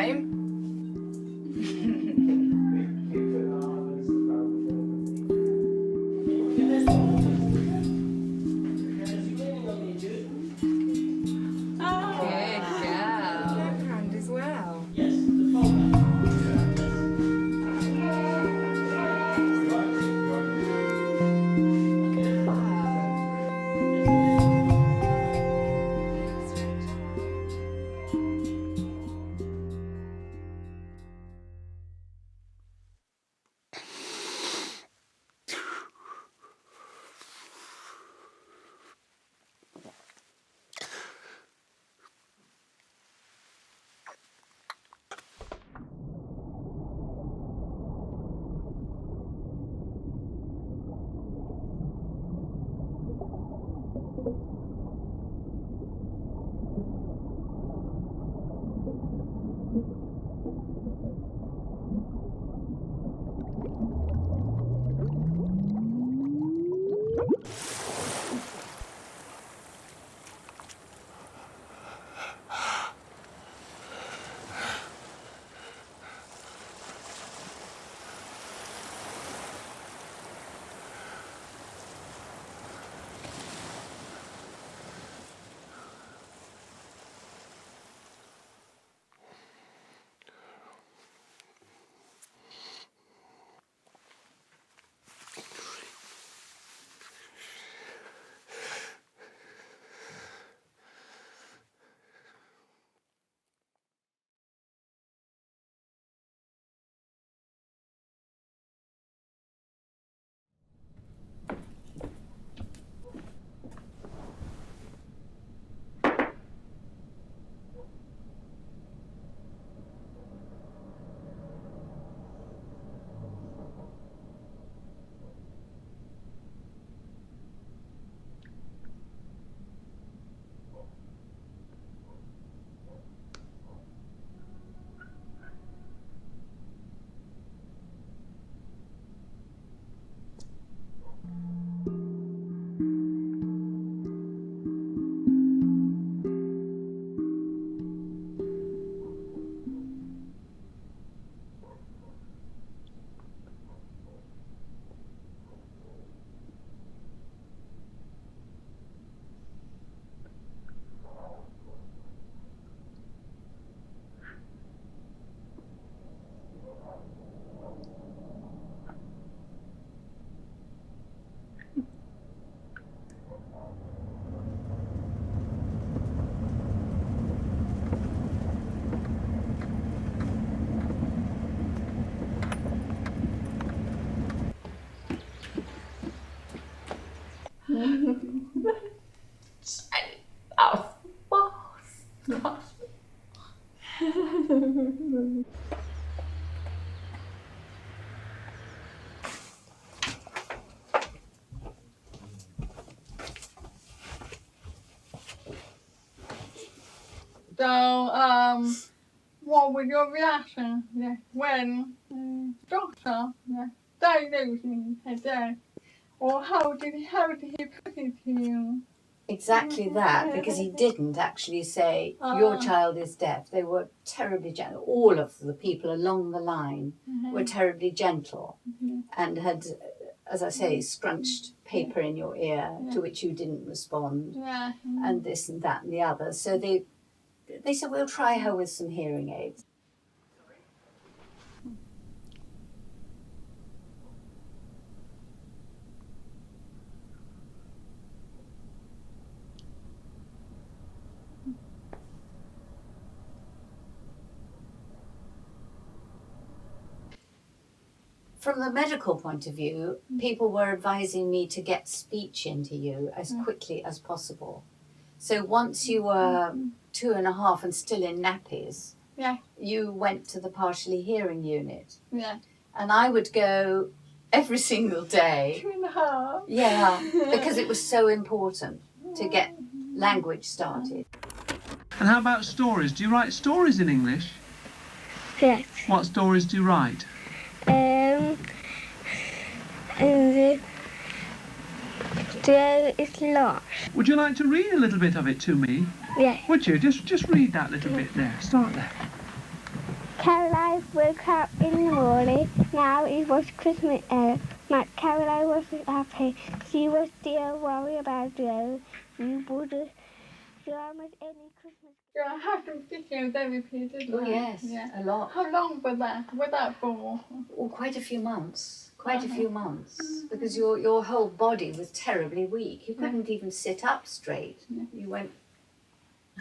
time. So, what was your reaction when doctor diagnosed me as deaf? Or how did he put it to you? Exactly that, because he didn't actually say, your child is deaf. They were terribly gentle. All of the people along the line were terribly gentle and had, as I say, scrunched paper in your ear to which you didn't respond, and this and that and the other. So they said, we'll try her with some hearing aids. From the medical point of view, people were advising me to get speech into you as quickly as possible. So once you were 2.5 and still in nappies, you went to the partially hearing unit. And I would go every single day. 2.5? Yeah, because it was so important to get language started. And how about stories? Do you write stories in English? Yes. What stories do you write? There is lost. Would you like to read a little bit of it to me? Yes. Would you? Just read that little bit there. Start there. Caroline woke up in the morning. Now it was Christmas Eve. Caroline wasn't happy. She was still worried about Joe. You wouldn't promise any Christmas. Yeah, I had some physiotherapy, didn't Oh I? yes, Yeah. a lot. How long was that for? Well, quite a few months. Quite a few months. Because your whole body was terribly weak. You couldn't even sit up straight. You went.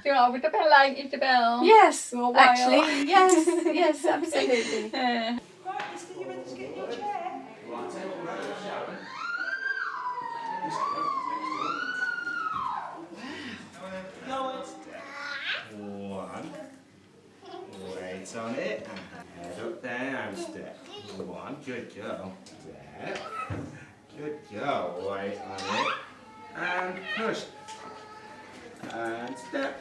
So I was a bit like Isabel. Yes, For a while. actually, yes, yes, absolutely. Yeah. Right, Mister, you ready to get in your chair? One. Weight on it. Head up there and step. One. Good girl. There. Good girl. Weight on it. And push. And step.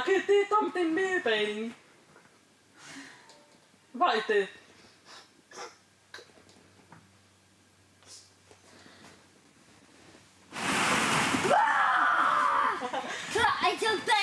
Che te tante bebe. Vai te. It's a bear!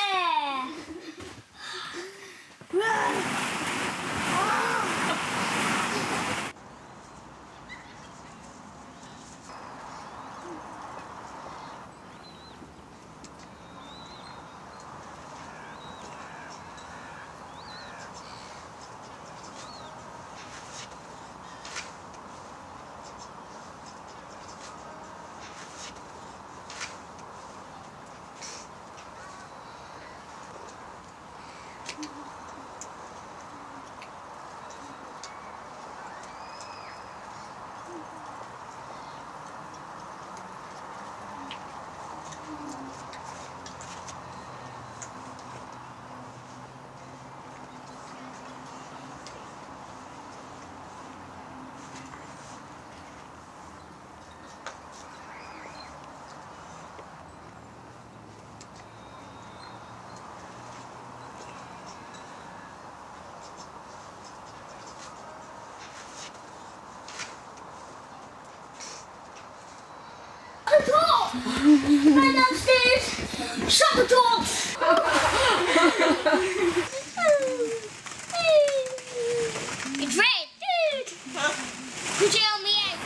The door! Right downstairs! Shut the door! It's red! Could you help me out?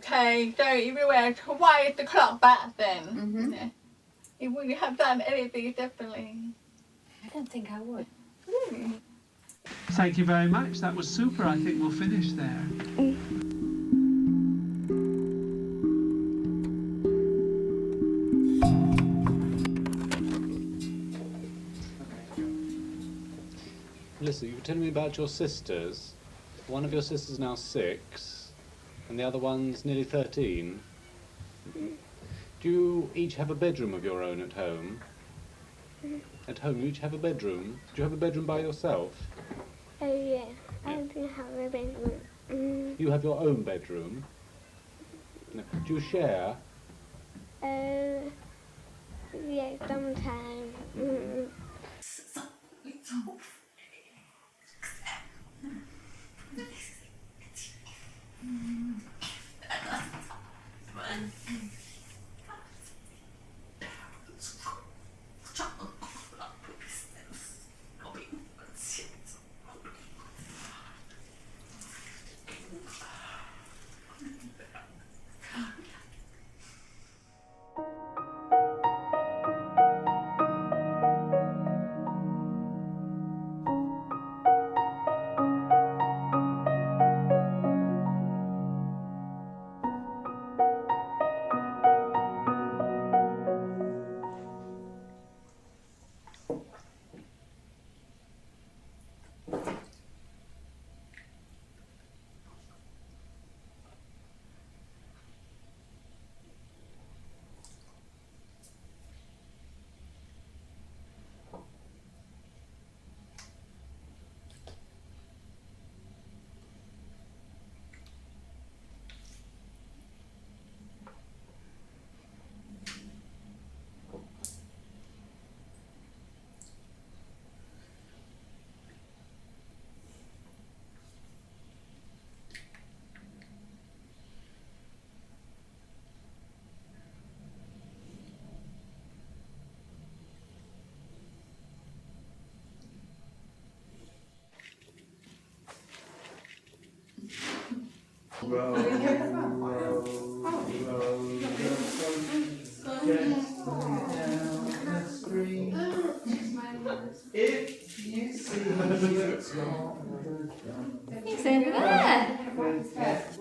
UK, don't even wear to wind the clock back then. Mhm. It would have done anything differently. I don't think I would. Really? Thank you very much. That was super. I think we'll finish there. Melissa, you were telling me about your sisters. One of your sisters is now 6, and the other one's nearly 13. Do you each have a bedroom of your own at home? At home, you each have a bedroom? Do you have a bedroom by yourself? Oh yeah, I do have a bedroom. You have your own bedroom? No. Do you share? Yeah, sometimes. Row, row, row the boat gently down the stream. If you see it's not He's over there. forget